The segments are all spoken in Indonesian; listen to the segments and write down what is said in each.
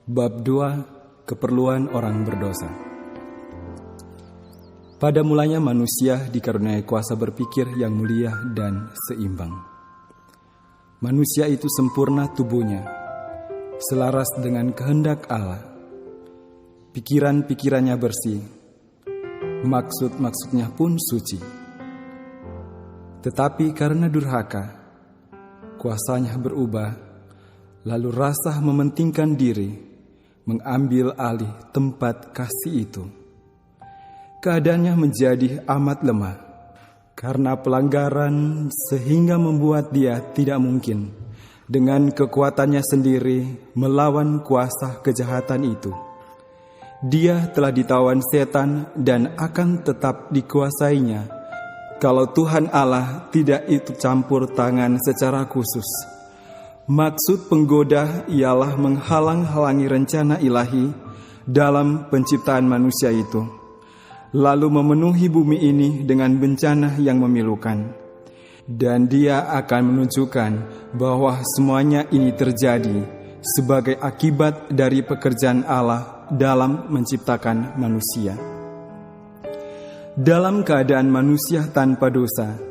Bab 2. Keperluan orang berdosa. Pada mulanya manusia dikaruniai kuasa berpikir yang mulia dan seimbang. Manusia itu sempurna tubuhnya, selaras dengan kehendak Allah. Pikiran-pikirannya bersih, maksud-maksudnya pun suci. Tetapi karena durhaka, kuasanya berubah, lalu rasa mementingkan diri mengambil alih tempat kasih itu. Keadaannya menjadi amat lemah karena pelanggaran, sehingga membuat dia tidak mungkin dengan kekuatannya sendiri melawan kuasa kejahatan itu. Dia telah ditawan setan dan akan tetap dikuasainya kalau Tuhan Allah tidak ikut campur tangan secara khusus. Maksud penggoda ialah menghalang-halangi rencana ilahi dalam penciptaan manusia itu, lalu memenuhi bumi ini dengan bencana yang memilukan. Dan dia akan menunjukkan bahwa semuanya ini terjadi sebagai akibat dari pekerjaan Allah dalam menciptakan manusia. Dalam keadaan manusia tanpa dosa,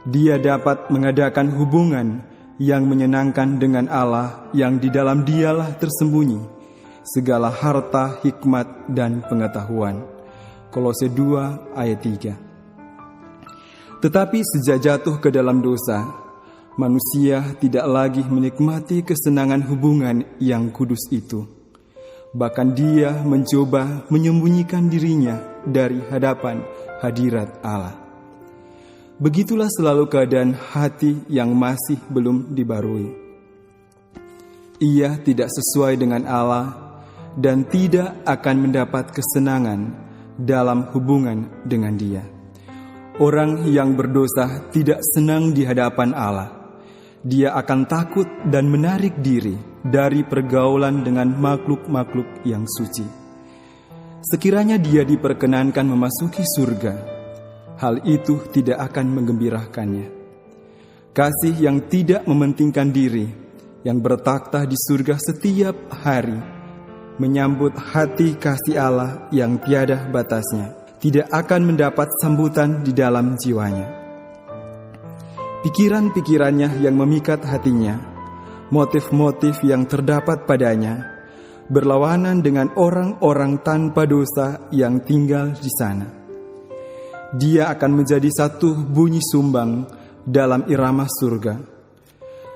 dia dapat mengadakan hubungan yang menyenangkan dengan Allah, yang di dalam dialah tersembunyi segala harta, hikmat, dan pengetahuan. Kolose 2 ayat 3. Tetapi sejak jatuh ke dalam dosa, manusia tidak lagi menikmati kesenangan hubungan yang kudus itu. Bahkan dia mencoba menyembunyikan dirinya dari hadapan hadirat Allah. Begitulah selalu keadaan hati yang masih belum dibarui. Ia tidak sesuai dengan Allah dan tidak akan mendapat kesenangan dalam hubungan dengan Dia. Orang yang berdosa tidak senang di hadapan Allah. Dia akan takut dan menarik diri dari pergaulan dengan makhluk-makhluk yang suci. Sekiranya dia diperkenankan memasuki surga, hal itu tidak akan menggembirakannya. Kasih yang tidak mementingkan diri, yang bertakhta di surga setiap hari, menyambut hati kasih Allah yang tiada batasnya, tidak akan mendapat sambutan di dalam jiwanya. Pikiran-pikirannya yang memikat hatinya, motif-motif yang terdapat padanya, berlawanan dengan orang-orang tanpa dosa yang tinggal di sana. Dia akan menjadi satu bunyi sumbang dalam irama surga.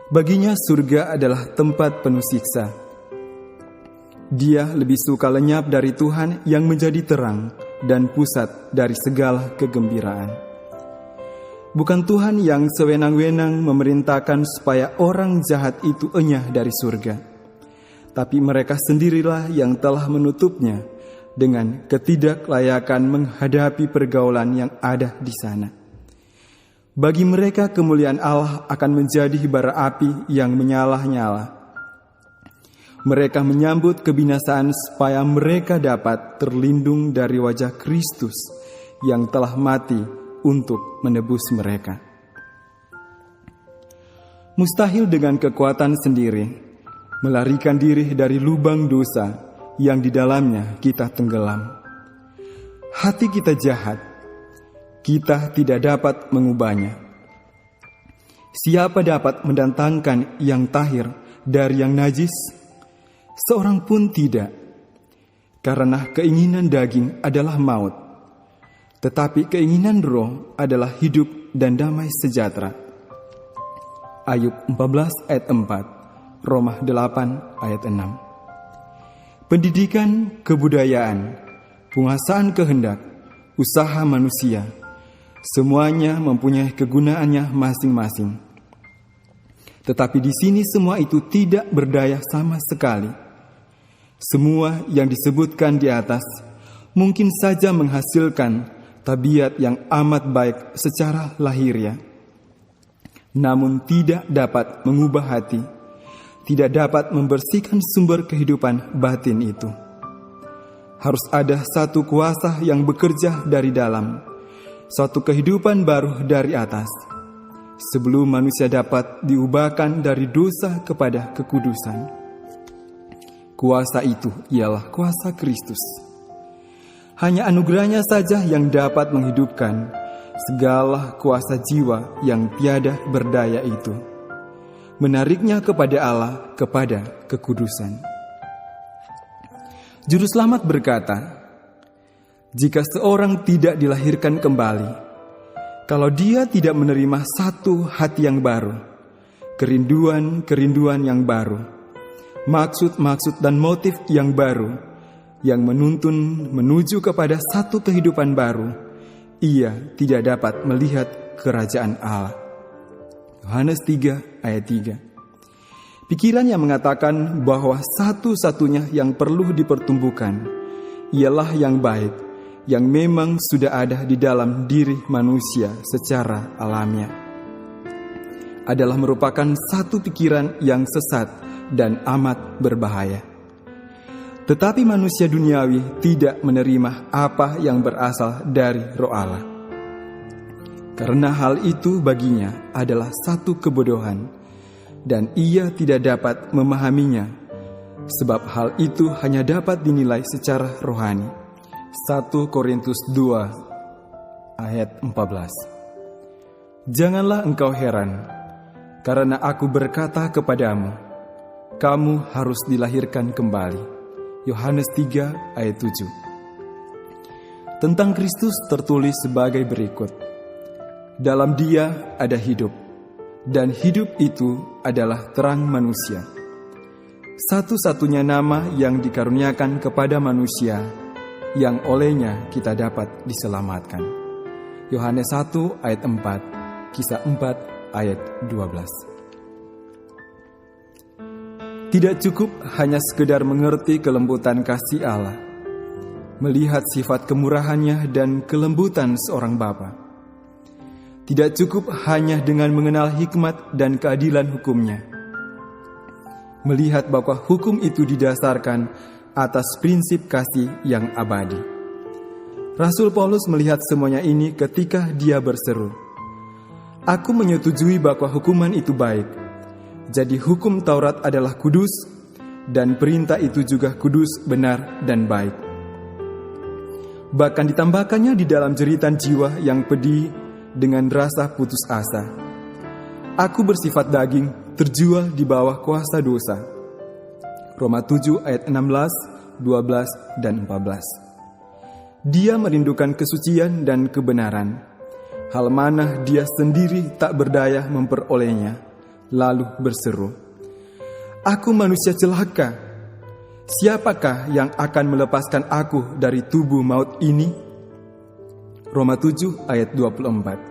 Baginya surga adalah tempat penuh siksa. Dia lebih suka lenyap dari Tuhan yang menjadi terang dan pusat dari segala kegembiraan. Bukan Tuhan yang sewenang-wenang memerintahkan supaya orang jahat itu enyah dari surga, tapi mereka sendirilah yang telah menutupnya dengan ketidaklayakan menghadapi pergaulan yang ada di sana. Bagi mereka kemuliaan Allah akan menjadi bara api yang menyala-nyala. Mereka menyambut kebinasaan supaya mereka dapat terlindung dari wajah Kristus yang telah mati untuk menebus mereka. Mustahil dengan kekuatan sendiri melarikan diri dari lubang dosa yang di dalamnya kita tenggelam. Hati kita jahat, kita tidak dapat mengubahnya. Siapa dapat mendatangkan yang tahir dari yang najis? Seorang pun tidak, karena keinginan daging adalah maut, tetapi keinginan roh adalah hidup dan damai sejahtera. Ayub 14 ayat 4, Roma 8 ayat 6. Pendidikan, kebudayaan, penguasaan kehendak, usaha manusia, semuanya mempunyai kegunaannya masing-masing. Tetapi di sini semua itu tidak berdaya sama sekali. Semua yang disebutkan di atas mungkin saja menghasilkan tabiat yang amat baik secara lahiriah, namun tidak dapat mengubah hati, tidak dapat membersihkan sumber kehidupan batin itu. Harus ada satu kuasa yang bekerja dari dalam, suatu kehidupan baru dari atas, sebelum manusia dapat diubahkan dari dosa kepada kekudusan. Kuasa itu ialah kuasa Kristus. Hanya anugerahnya saja yang dapat menghidupkan segala kuasa jiwa yang tiada berdaya itu, menariknya kepada Allah, kepada kekudusan. Juru Selamat berkata, jika seorang tidak dilahirkan kembali, kalau dia tidak menerima satu hati yang baru, kerinduan-kerinduan yang baru, maksud-maksud dan motif yang baru, yang menuntun menuju kepada satu kehidupan baru, ia tidak dapat melihat kerajaan Allah. Yohanes 3 ayat 3. Pikiran yang mengatakan bahwa satu-satunya yang perlu dipertumbuhkan ialah yang baik, yang memang sudah ada di dalam diri manusia secara alamiah, adalah merupakan satu pikiran yang sesat dan amat berbahaya. Tetapi manusia duniawi tidak menerima apa yang berasal dari Roh Allah, karena hal itu baginya adalah satu kebodohan, dan ia tidak dapat memahaminya, sebab hal itu hanya dapat dinilai secara rohani. 1 Korintus 2 ayat 14. Janganlah engkau heran, karena aku berkata kepadamu, kamu harus dilahirkan kembali. Yohanes 3 ayat 7. Tentang Kristus tertulis sebagai berikut. Dalam Dia ada hidup, dan hidup itu adalah terang manusia. Satu-satunya nama yang dikaruniakan kepada manusia, yang olehnya kita dapat diselamatkan. Yohanes 1 ayat 4, Kisah 4 ayat 12. Tidak cukup hanya sekedar mengerti kelembutan kasih Allah, melihat sifat kemurahannya dan kelembutan seorang bapa. Tidak cukup hanya dengan mengenal hikmat dan keadilan hukumnya, melihat bahwa hukum itu didasarkan atas prinsip kasih yang abadi. Rasul Paulus melihat semuanya ini ketika dia berseru, "Aku menyetujui bahwa hukuman itu baik. Jadi hukum Taurat adalah kudus, dan perintah itu juga kudus, benar, dan baik." Bahkan ditambahkannya di dalam jeritan jiwa yang pedih dengan rasa putus asa. Aku bersifat daging, terjual di bawah kuasa dosa. Roma 7 ayat 16, 12, dan 14. Dia merindukan kesucian dan kebenaran, hal mana dia sendiri tak berdaya memperolehnya. Lalu berseru, "Aku manusia celaka. Siapakah yang akan melepaskan aku dari tubuh maut ini?" Roma 7 ayat 24.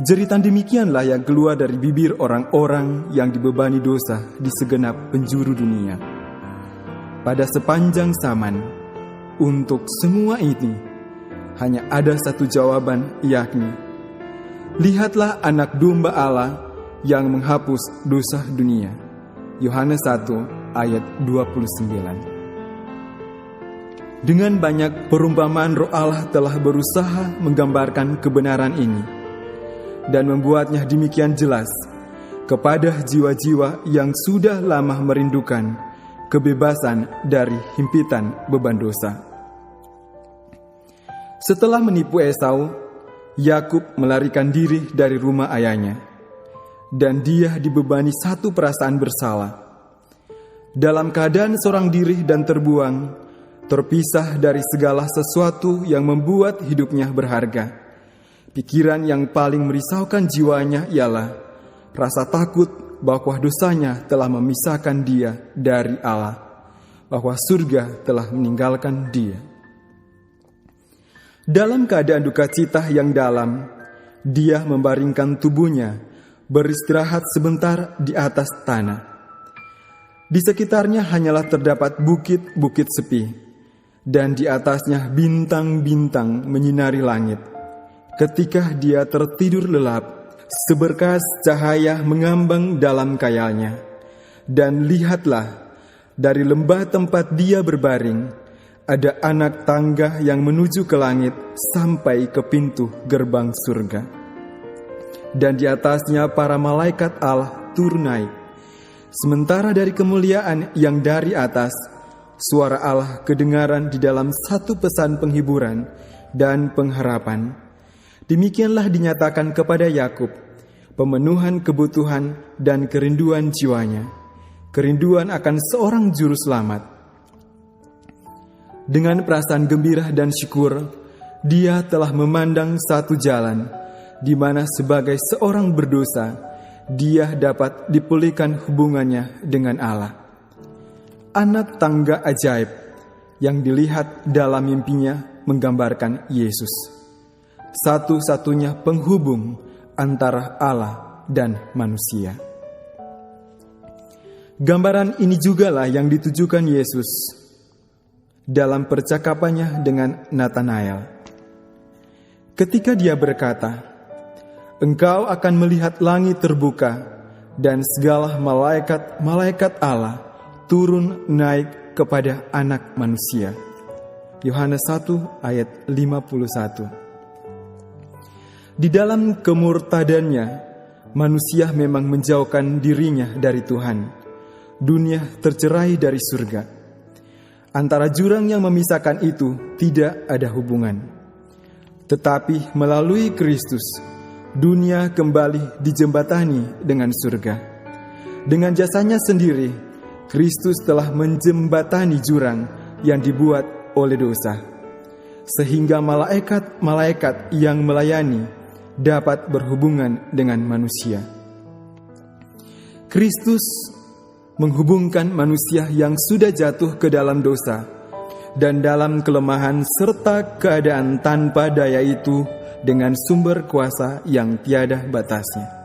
Jeritan demikianlah yang keluar dari bibir orang-orang yang dibebani dosa di segenap penjuru dunia. Pada sepanjang zaman, untuk semua ini hanya ada satu jawaban, yakni, lihatlah anak domba Allah yang menghapus dosa dunia. Yohanes 1 ayat 29. Dengan banyak perumpamaan Roh Allah telah berusaha menggambarkan kebenaran ini dan membuatnya demikian jelas kepada jiwa-jiwa yang sudah lama merindukan kebebasan dari himpitan beban dosa. Setelah menipu Esau, Yakub melarikan diri dari rumah ayahnya, dan dia dibebani satu perasaan bersalah. Dalam keadaan sorang diri dan terbuang, terpisah dari segala sesuatu yang membuat hidupnya berharga, pikiran yang paling merisaukan jiwanya ialah rasa takut bahwa dosanya telah memisahkan dia dari Allah, bahwa surga telah meninggalkan dia. Dalam keadaan duka cita yang dalam, dia membaringkan tubuhnya beristirahat sebentar di atas tanah. Di sekitarnya hanyalah terdapat bukit-bukit sepi, dan di atasnya bintang-bintang menyinari langit. Ketika dia tertidur lelap, seberkas cahaya mengambang dalam kayalnya. Dan lihatlah, dari lembah tempat dia berbaring, ada anak tangga yang menuju ke langit sampai ke pintu gerbang surga. Dan di atasnya para malaikat Allah turun naik, Sementara dari kemuliaan yang dari atas, suara Allah kedengaran di dalam satu pesan penghiburan dan pengharapan. Demikianlah dinyatakan kepada Yakub pemenuhan kebutuhan dan kerinduan jiwanya, kerinduan akan seorang juru selamat. Dengan perasaan gembira dan syukur, dia telah memandang satu jalan di mana sebagai seorang berdosa, dia dapat dipulihkan hubungannya dengan Allah. Anak tangga ajaib yang dilihat dalam mimpinya menggambarkan Yesus, satu-satunya penghubung antara Allah dan manusia. Gambaran ini jugalah yang ditujukan Yesus dalam percakapannya dengan Natanael. Ketika dia berkata, "Engkau akan melihat langit terbuka dan segala malaikat Allah turun naik kepada anak manusia." Yohanes 1 ayat 51. Di dalam kemurtadannya, manusia memang menjauhkan dirinya dari Tuhan. Dunia tercerai dari surga. Antara jurang yang memisahkan itu tidak ada hubungan. Tetapi melalui Kristus, dunia kembali dijembatani dengan surga. Dengan jasanya sendiri, Kristus telah menjembatani jurang yang dibuat oleh dosa, sehingga malaikat-malaikat yang melayani dapat berhubungan dengan manusia. Kristus menghubungkan manusia yang sudah jatuh ke dalam dosa dan dalam kelemahan serta keadaan tanpa daya itu dengan sumber kuasa yang tiada batasnya.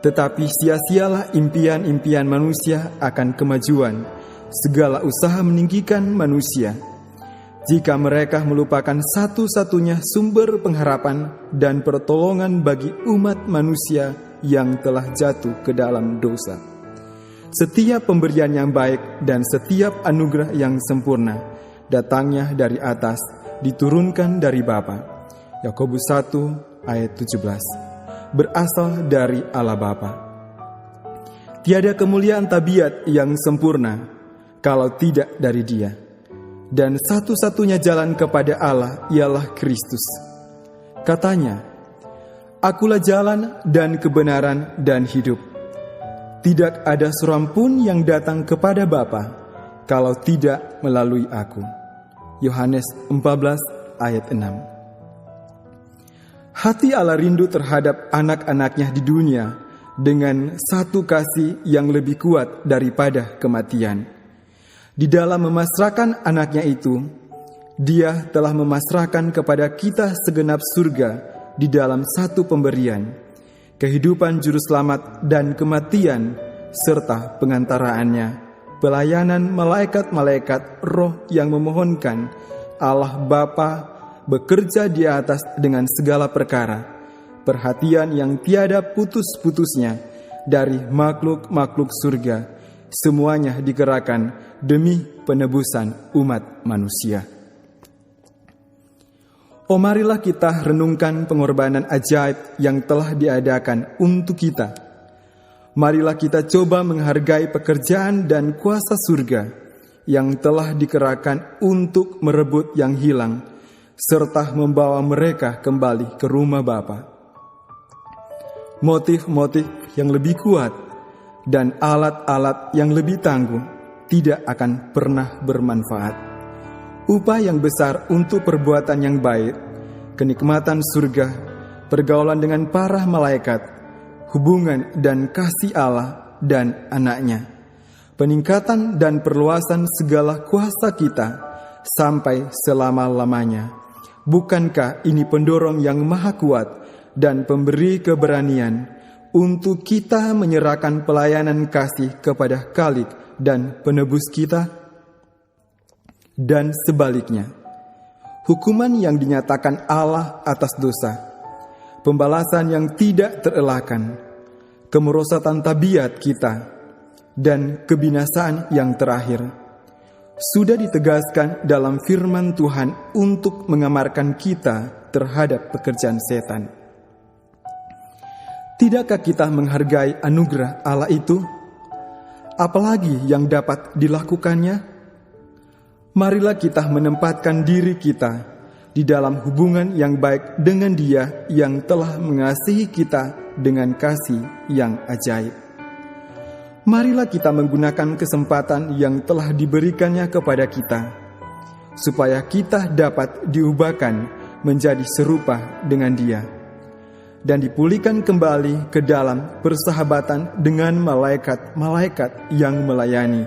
Tetapi sia-sialah impian-impian manusia akan kemajuan, segala usaha meninggikan manusia, jika mereka melupakan satu-satunya sumber pengharapan dan pertolongan bagi umat manusia yang telah jatuh ke dalam dosa. Setiap pemberian yang baik dan setiap anugerah yang sempurna datangnya dari atas, diturunkan dari Bapa. Yakobus 1 ayat 17. Berasal dari Allah Bapa. Tiada kemuliaan tabiat yang sempurna kalau tidak dari Dia. Dan satu-satunya jalan kepada Allah ialah Kristus. Katanya, "Akulah jalan dan kebenaran dan hidup. Tidak ada seorang pun yang datang kepada Bapa kalau tidak melalui aku." Yohanes 14 ayat 6. Hati Allah rindu terhadap anak-anaknya di dunia dengan satu kasih yang lebih kuat daripada kematian. Di dalam memasrahkan anaknya itu, Dia telah memasrahkan kepada kita segenap surga di dalam satu pemberian, kehidupan juru selamat dan kematian, serta pengantaraannya, pelayanan malaikat-malaikat roh yang memohonkan Allah Bapa bekerja di atas dengan segala perkara, perhatian yang tiada putus-putusnya dari makhluk-makhluk surga, semuanya digerakkan demi penebusan umat manusia. Oh, marilah kita renungkan pengorbanan ajaib yang telah diadakan untuk kita. Marilah kita coba menghargai pekerjaan dan kuasa surga yang telah dikerahkan untuk merebut yang hilang, serta membawa mereka kembali ke rumah Bapa. Motif-motif yang lebih kuat dan alat-alat yang lebih tangguh tidak akan pernah bermanfaat. Upah yang besar untuk perbuatan yang baik, kenikmatan surga, pergaulan dengan para malaikat, hubungan dan kasih Allah dan anaknya, peningkatan dan perluasan segala kuasa kita sampai selama-lamanya. Bukankah ini pendorong yang maha kuat dan pemberi keberanian untuk kita menyerahkan pelayanan kasih kepada Khalik dan penebus kita? Dan sebaliknya, hukuman yang dinyatakan Allah atas dosa, pembalasan yang tidak terelakkan, kemerosatan tabiat kita, dan kebinasaan yang terakhir, sudah ditegaskan dalam firman Tuhan untuk mengamarkan kita terhadap pekerjaan setan. Tidakkah kita menghargai anugerah Allah itu? apalagi yang dapat dilakukannya? Marilah kita menempatkan diri kita di dalam hubungan yang baik dengan Dia yang telah mengasihi kita dengan kasih yang ajaib. Marilah kita menggunakan kesempatan yang telah diberikannya kepada kita, supaya kita dapat diubahkan menjadi serupa dengan Dia, dan dipulihkan kembali ke dalam persahabatan dengan malaikat-malaikat yang melayani,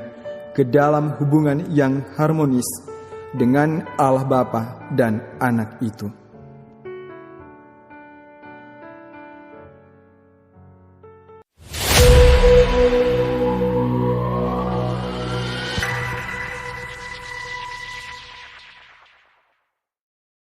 ke dalam hubungan yang harmonis dengan Allah Bapa dan Anak itu.